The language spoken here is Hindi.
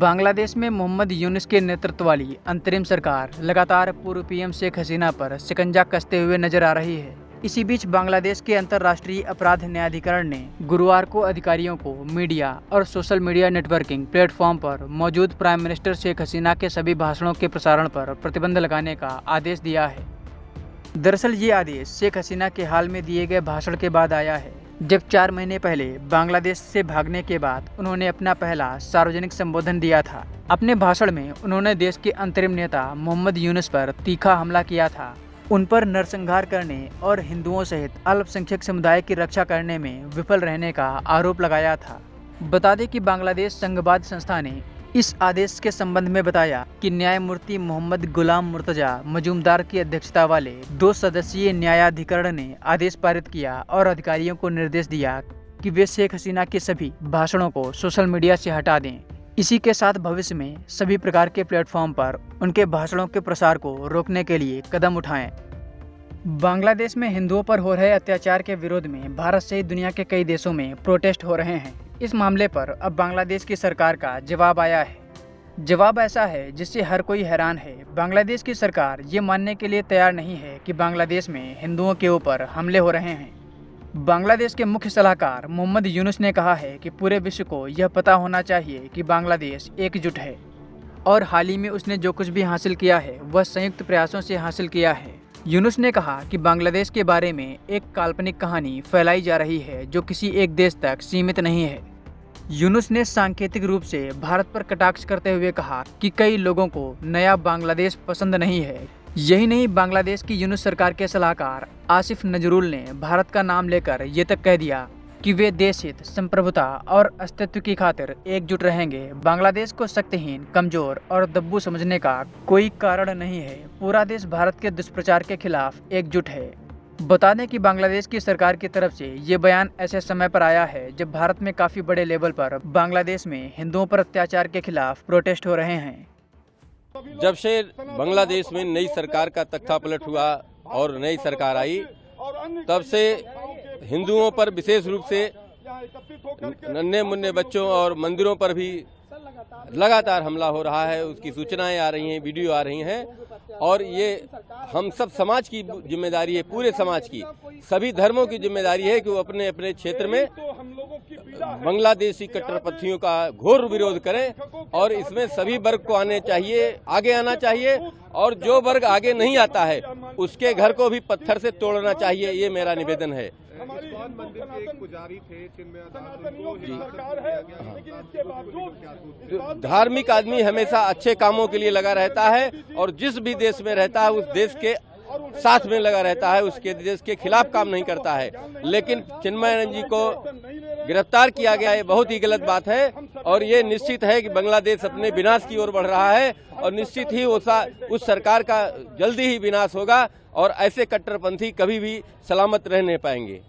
बांग्लादेश में मोहम्मद यूनुस के नेतृत्व वाली अंतरिम सरकार लगातार पूर्व पीएम शेख हसीना पर शिकंजा कसते हुए नजर आ रही है। इसी बीच बांग्लादेश के अंतर्राष्ट्रीय अपराध न्यायाधिकरण ने गुरुवार को अधिकारियों को मीडिया और सोशल मीडिया नेटवर्किंग प्लेटफॉर्म पर मौजूद प्राइम मिनिस्टर शेख हसीना के सभी भाषणों के प्रसारण पर प्रतिबंध लगाने का आदेश दिया है। दरअसल ये आदेश शेख हसीना के हाल में दिए गए भाषण के बाद आया है, जब 4 महीने पहले बांग्लादेश से भागने के बाद उन्होंने अपना पहला सार्वजनिक संबोधन दिया था। अपने भाषण में उन्होंने देश के अंतरिम नेता मोहम्मद यूनुस पर तीखा हमला किया था, उन पर नरसंहार करने और हिंदुओं सहित अल्पसंख्यक समुदाय की रक्षा करने में विफल रहने का आरोप लगाया था। बता दें कि बांग्लादेश संघवाद संस्था ने इस आदेश के संबंध में बताया कि न्यायमूर्ति मोहम्मद गुलाम मुर्तजा मजूमदार की अध्यक्षता वाले 2 सदस्यीय न्यायाधिकरण ने आदेश पारित किया और अधिकारियों को निर्देश दिया कि वे शेख हसीना के सभी भाषणों को सोशल मीडिया से हटा दें। इसी के साथ भविष्य में सभी प्रकार के प्लेटफॉर्म पर उनके भाषणों के प्रसार को रोकने के लिए कदम उठाएं। बांग्लादेश में हिंदुओं पर हो रहे अत्याचार के विरोध में भारत सहित दुनिया के कई देशों में प्रोटेस्ट हो रहे हैं। इस मामले पर अब बांग्लादेश की सरकार का जवाब आया है। जवाब ऐसा है जिससे हर कोई हैरान है। बांग्लादेश की सरकार ये मानने के लिए तैयार नहीं है कि बांग्लादेश में हिंदुओं के ऊपर हमले हो रहे हैं। बांग्लादेश के मुख्य सलाहकार मोहम्मद यूनुस ने कहा है कि पूरे विश्व को यह पता होना चाहिए कि बांग्लादेश एकजुट है और हाल ही में उसने जो कुछ भी हासिल किया है वह संयुक्त प्रयासों से हासिल किया है। यूनुस ने कहा कि बांग्लादेश के बारे में एक काल्पनिक कहानी फैलाई जा रही है जो किसी एक देश तक सीमित नहीं है। यूनुस ने सांकेतिक रूप से भारत पर कटाक्ष करते हुए कहा कि कई लोगों को नया बांग्लादेश पसंद नहीं है। यही नहीं, बांग्लादेश की यूनुस सरकार के सलाहकार आसिफ नजरुल ने भारत का नाम लेकर ये तक कह दिया कि वे देश हित, संप्रभुता और अस्तित्व की खातिर एकजुट रहेंगे। बांग्लादेश को शक्तिहीन, कमजोर और दब्बू समझने का कोई कारण नहीं है। पूरा देश भारत के दुष्प्रचार के खिलाफ एकजुट है। बता दें कि बांग्लादेश की सरकार की तरफ से ये बयान ऐसे समय पर आया है जब भारत में काफी बड़े लेवल पर बांग्लादेश में हिंदुओं पर अत्याचार के खिलाफ प्रोटेस्ट हो रहे हैं। जब से बांग्लादेश में नई सरकार का तख्तापलट हुआ और नई सरकार आई, तब से हिंदुओं पर विशेष रूप से नन्हे मुन्ने बच्चों और मंदिरों पर भी लगातार हमला हो रहा है। उसकी सूचनाएं आ रही हैं, वीडियो आ रही हैं और ये हम सब समाज की जिम्मेदारी है, पूरे समाज की, सभी धर्मों की जिम्मेदारी है कि वो अपने अपने क्षेत्र में बांग्लादेशी कट्टरपंथियों का घोर विरोध करें और इसमें सभी वर्ग को आगे आना चाहिए और जो वर्ग आगे नहीं आता है उसके घर को भी पत्थर से तोड़ना चाहिए। ये मेरा निवेदन है। मंदिर के एक पुजारी थे धार्मिक आदमी हमेशा अच्छे कामों के लिए लगा रहता है और जिस भी देश में रहता है उस देश के साथ में लगा रहता है, उसके देश के खिलाफ काम नहीं करता है। लेकिन चिन्मयानंद जी को गिरफ्तार किया गया, ये बहुत ही गलत बात है और ये निश्चित है कि बांग्लादेश अपने विनाश की ओर बढ़ रहा है और निश्चित ही उस सरकार का जल्दी ही विनाश होगा और ऐसे कट्टरपंथी कभी भी सलामत रह नहीं पाएंगे।